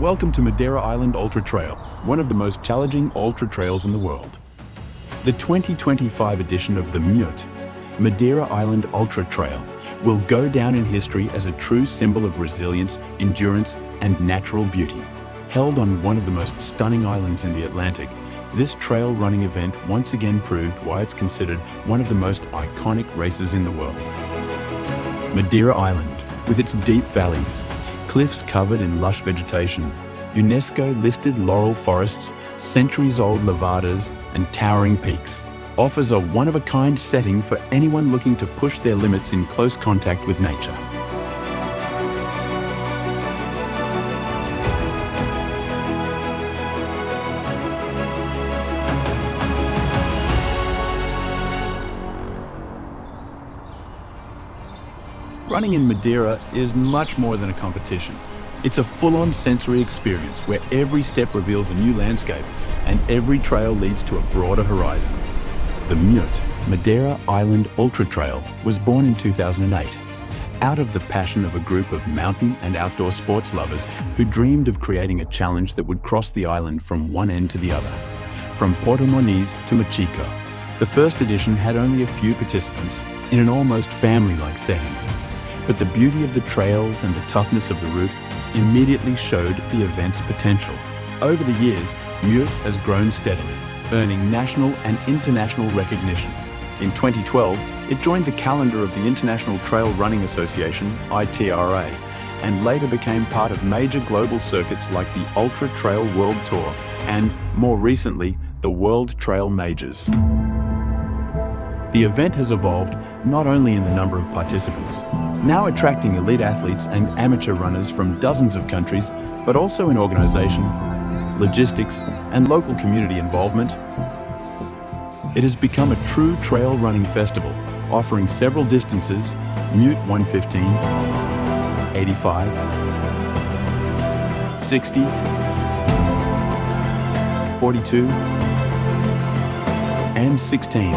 Welcome to Madeira Island Ultra-Trail, one of the most challenging ultra-trails in the world. The 2025 edition of the MIUT Madeira Island Ultra-Trail will go down in history as a true symbol of resilience, endurance, and natural beauty. Held on one of the most stunning islands in the Atlantic, this trail running event once again proved why it's considered one of the most iconic races in the world. Madeira Island, with its deep valleys, cliffs covered in lush vegetation, UNESCO-listed laurel forests, centuries-old levadas, and towering peaks, offers a one-of-a-kind setting for anyone looking to push their limits in close contact with nature. Running in Madeira is much more than a competition. It's a full-on sensory experience where every step reveals a new landscape and every trail leads to a broader horizon. The MIUT Madeira Island Ultra-Trail was born in 2008, out of the passion of a group of mountain and outdoor sports lovers who dreamed of creating a challenge that would cross the island from one end to the other, from Porto Moniz to Machico. The first edition had only a few participants in an almost family-like setting. But the beauty of the trails and the toughness of the route immediately showed the event's potential. Over the years, MIUT has grown steadily, earning national and international recognition. In 2012, it joined the calendar of the International Trail Running Association, ITRA, and later became part of major global circuits like the Ultra Trail World Tour and, more recently, the World Trail Majors. The event has evolved not only in the number of participants, now attracting elite athletes and amateur runners from dozens of countries, but also in organisation, logistics, and local community involvement. It has become a true trail running festival, offering several distances: MIUT 115, 85, 60, 42, and 16.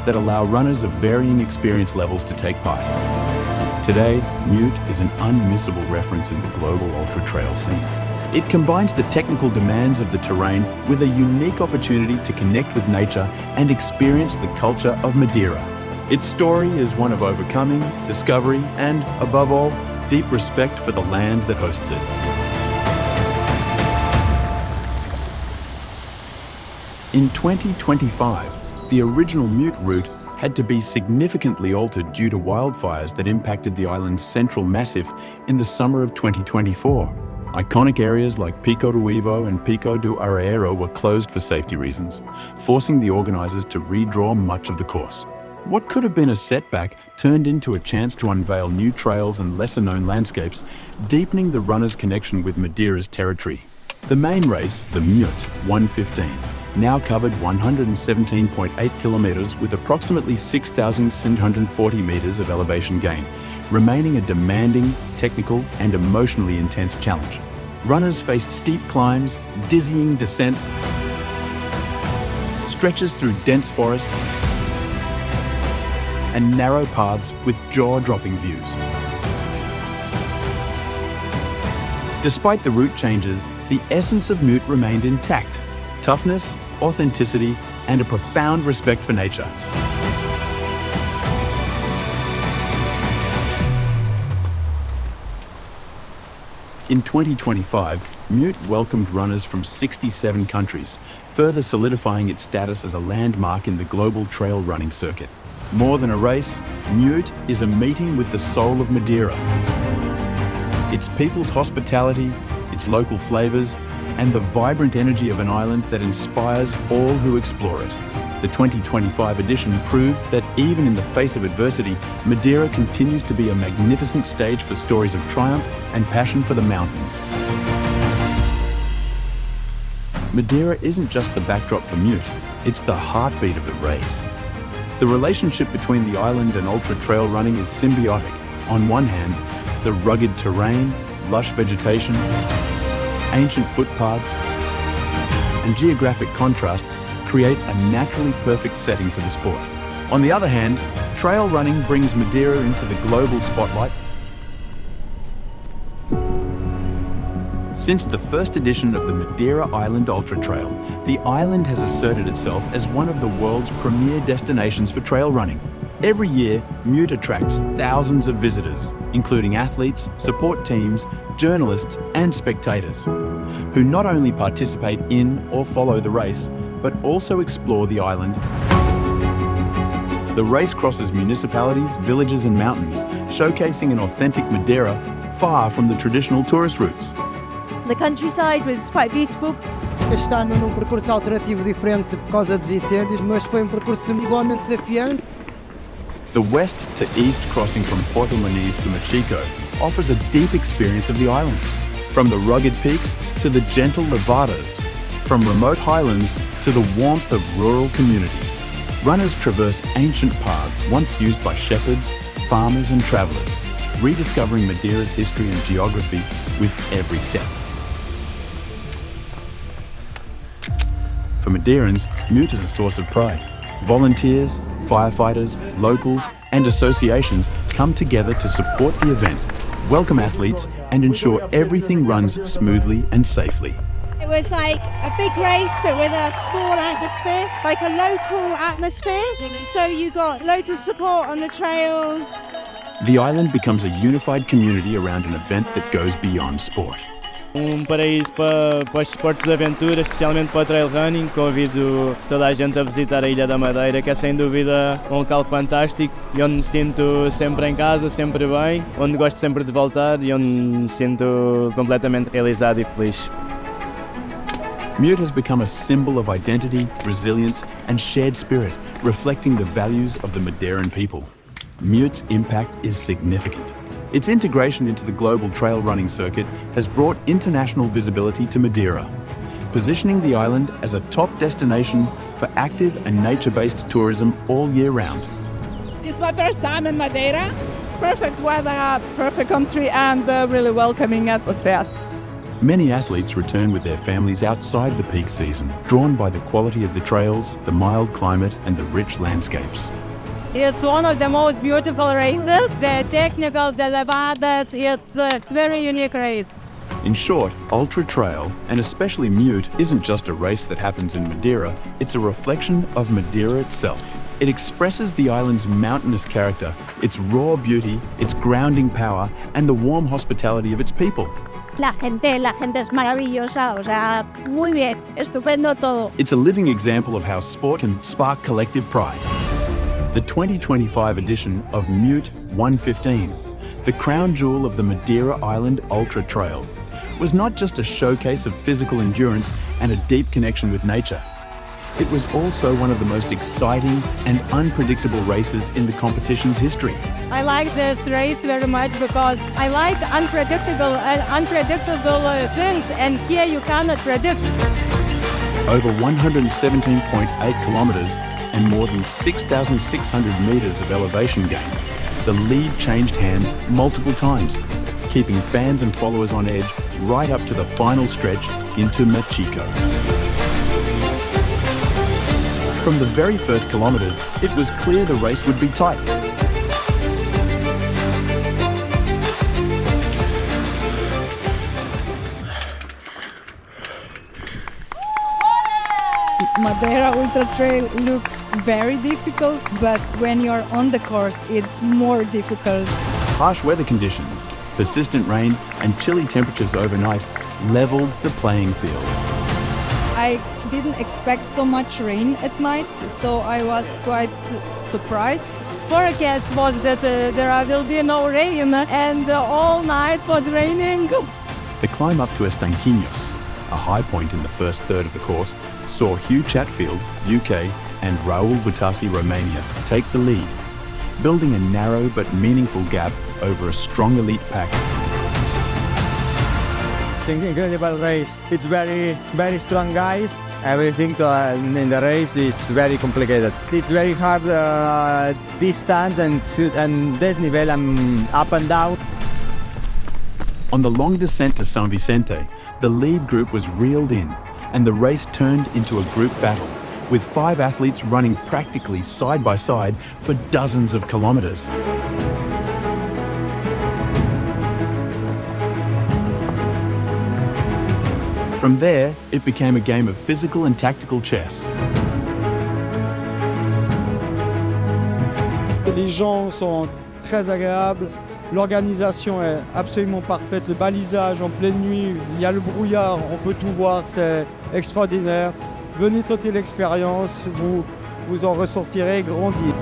That allow runners of varying experience levels to take part. Today, MIUT is an unmissable reference in the global ultra-trail scene. It combines the technical demands of the terrain with a unique opportunity to connect with nature and experience the culture of Madeira. Its story is one of overcoming, discovery, and, above all, deep respect for the land that hosts it. In 2025, the original MIUT route had to be significantly altered due to wildfires that impacted the island's central massif in the summer of 2024. Iconic areas like Pico do Ivo and Pico do Arreiro were closed for safety reasons, forcing the organisers to redraw much of the course. What could have been a setback turned into a chance to unveil new trails and lesser-known landscapes, deepening the runners' connection with Madeira's territory. The main race, the MIUT 115, now covered 117.8 kilometres with approximately 6,740 metres of elevation gain, remaining a demanding, technical and emotionally intense challenge. Runners faced steep climbs, dizzying descents, stretches through dense forest, and narrow paths with jaw-dropping views. Despite the route changes, the essence of MIUT remained intact: toughness, authenticity, and a profound respect for nature. In 2025, MIUT welcomed runners from 67 countries, further solidifying its status as a landmark in the global trail running circuit. More than a race, MIUT is a meeting with the soul of Madeira. Its people's hospitality, its local flavours, and the vibrant energy of an island that inspires all who explore it. The 2025 edition proved that even in the face of adversity, Madeira continues to be a magnificent stage for stories of triumph and passion for the mountains. Madeira isn't just the backdrop for MIUT, it's the heartbeat of the race. The relationship between the island and ultra-trail running is symbiotic. On one hand, the rugged terrain, lush vegetation, ancient footpaths, and geographic contrasts create a naturally perfect setting for the sport. On the other hand, trail running brings Madeira into the global spotlight, Since the first edition of the Madeira Island Ultra-Trail, the island has asserted itself as one of the world's premier destinations for trail running. Every year, MIUT attracts thousands of visitors, including athletes, support teams, journalists and spectators, who not only participate in or follow the race, but also explore the island. The race crosses municipalities, villages and mountains, showcasing an authentic Madeira far from the traditional tourist routes. The countryside was quite beautiful. Este ano num percurso alternativo diferente por causa dos incêndios, mas foi percurso igualmente desafiante. The west to east crossing from Porto Muniz to Machico offers a deep experience of the island. From the rugged peaks to the gentle levadas, from remote highlands to the warmth of rural communities. Runners traverse ancient paths once used by shepherds, farmers and travellers, rediscovering Madeira's history and geography with every step. For Madeirans, MIUT is a source of pride. Volunteers, firefighters, locals and associations come together to support the event, welcome athletes and ensure everything runs smoothly and safely. It was like a big race but with a small atmosphere, like a local atmosphere. So you got loads of support on the trails. The island becomes a unified community around an event that goes beyond sport. Paraíso para os esportes de aventura, especialmente para o trail running. Convido toda a gente a visitar a Ilha da Madeira, que é sem dúvida um local fantástico e onde me sinto sempre em casa, sempre bem, onde gosto sempre de voltar e onde me sinto completamente realizado e feliz. MIUT has become a symbol of identity, resilience and shared spirit, reflecting the values of the Madeiran people. MIUT's impact is significant. Its integration into the global trail running circuit has brought international visibility to Madeira, positioning the island as a top destination for active and nature-based tourism all year round. It's my first time in Madeira. Perfect weather, perfect country and a really welcoming atmosphere. Many athletes return with their families outside the peak season, drawn by the quality of the trails, the mild climate and the rich landscapes. It's one of the most beautiful races. The technical, the levadas, it's a very unique race. In short, Ultra Trail, and especially MIUT, isn't just a race that happens in Madeira, it's a reflection of Madeira itself. It expresses the island's mountainous character, its raw beauty, its grounding power, and the warm hospitality of its people. La gente es maravillosa, o sea, muy bien, estupendo todo. It's a living example of how sport can spark collective pride. The 2025 edition of MIUT 115, the crown jewel of the Madeira Island Ultra-Trail, was not just a showcase of physical endurance and a deep connection with nature. It was also one of the most exciting and unpredictable races in the competition's history. I like this race very much because I like unpredictable things, and here you cannot predict. Over 117.8 kilometres and more than 6,600 metres of elevation gain, the lead changed hands multiple times, keeping fans and followers on edge right up to the final stretch into Machico. From the very first kilometres, it was clear the race would be tight. Madeira Ultra-Trail looks very difficult, but when you're on the course, it's more difficult. Harsh weather conditions, persistent rain and chilly temperatures overnight leveled the playing field. I didn't expect so much rain at night, so I was quite surprised. Forecast was that there will be no rain, and all night was raining. The climb up to Estanquinhos, a high point in the first third of the course, saw Hugh Chatfield, UK, and Raul Butasi, Romania, take the lead, building a narrow but meaningful gap over a strong elite pack. It's an incredible race. It's very strong guys. Everything in the race it's very complicated. It's very hard distance and desnivel and up and down. On the long descent to San Vicente, the lead group was reeled in and the race turned into a group battle, with 5 athletes running practically side by side for dozens of kilometres. From there, it became a game of physical and tactical chess. Les gens sont très agréables, l'organisation est absolument parfaite, le balisage en pleine nuit, il y a le brouillard, on peut tout voir, c'est extraordinaire. Venez tenter l'expérience, vous en ressortirez grandi.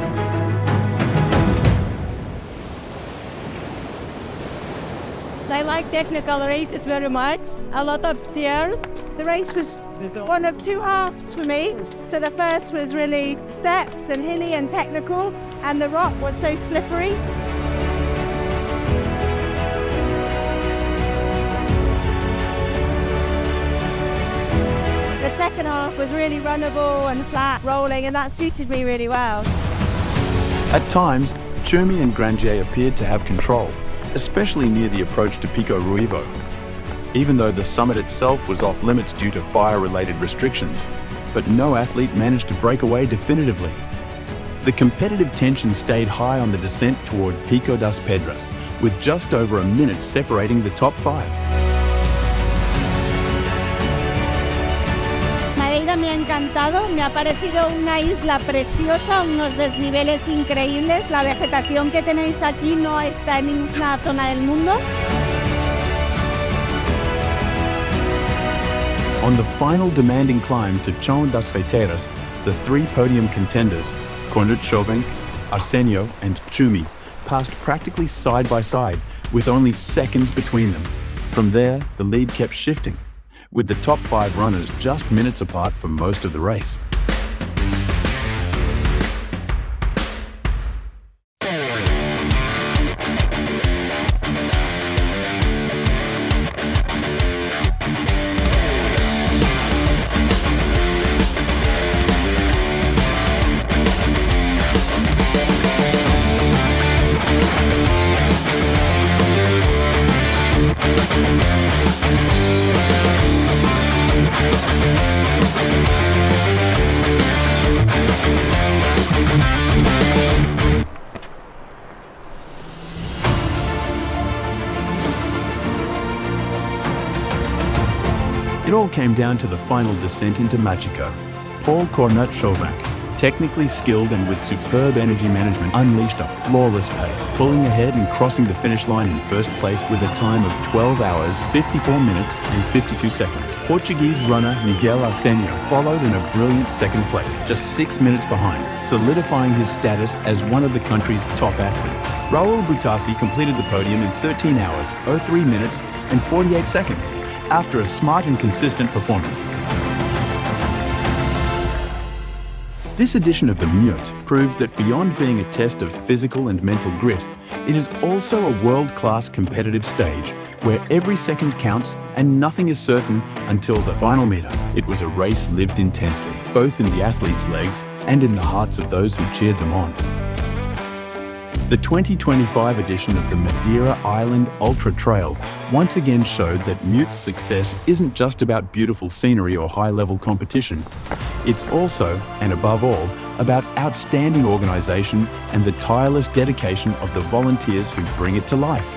I like technical races very much, a lot of stairs. The race was one of two halves for me. So the first was really steps and hilly and technical, and the rock was so slippery. The second half was really runnable and flat rolling, and that suited me really well. At times, Chumi and Grandier appeared to have control, especially near the approach to Pico Ruivo, even though the summit itself was off limits due to fire-related restrictions. But no athlete managed to break away definitively. The competitive tension stayed high on the descent toward Pico das Pedras, with just over a minute separating the top five. Madeira me ha encantado, me ha parecido una isla preciosa, unos desniveles increíbles. La vegetación que tenéis aquí no está en ninguna zona del mundo. On the final demanding climb to Chão das Feiteiras, the three podium contenders, Cornut Chauvenc, Arsenio and Chumi, passed practically side by side, with only seconds between them. From there, the lead kept shifting, with the top five runners just minutes apart for most of the race. It all came down to the final descent into Magico. Paul Cornut Chauvenc, technically skilled and with superb energy management, unleashed a flawless pace, pulling ahead and crossing the finish line in first place with a time of 12 hours, 54 minutes and 52 seconds. Portuguese runner Miguel Arsenio followed in a brilliant second place, just 6 minutes behind, solidifying his status as one of the country's top athletes. Raul Butasi completed the podium in 13 hours, 03 minutes and 48 seconds, after a smart and consistent performance. This edition of the MIUT proved that beyond being a test of physical and mental grit, it is also a world-class competitive stage where every second counts and nothing is certain until the final meter. It was a race lived intensely, both in the athletes' legs and in the hearts of those who cheered them on. The 2025 edition of the Madeira Island Ultra-Trail once again showed that MIUT's success isn't just about beautiful scenery or high-level competition. It's also, and above all, about outstanding organisation and the tireless dedication of the volunteers who bring it to life.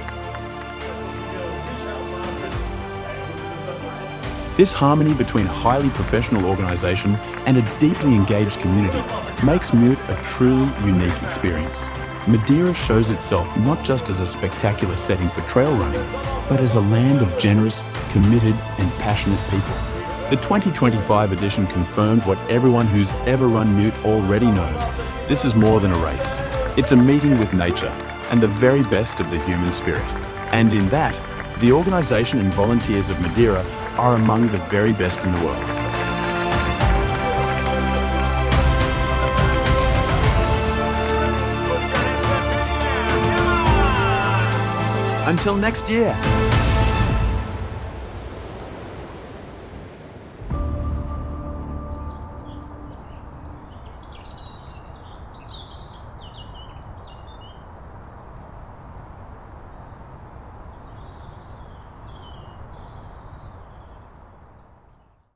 This harmony between a highly professional organisation and a deeply engaged community makes MIUT a truly unique experience. Madeira shows itself not just as a spectacular setting for trail running, but as a land of generous, committed and passionate people. The 2025 edition confirmed what everyone who's ever run MIUT already knows. This is more than a race. It's a meeting with nature and the very best of the human spirit. And in that, the organisation and volunteers of Madeira are among the very best in the world. Until next year.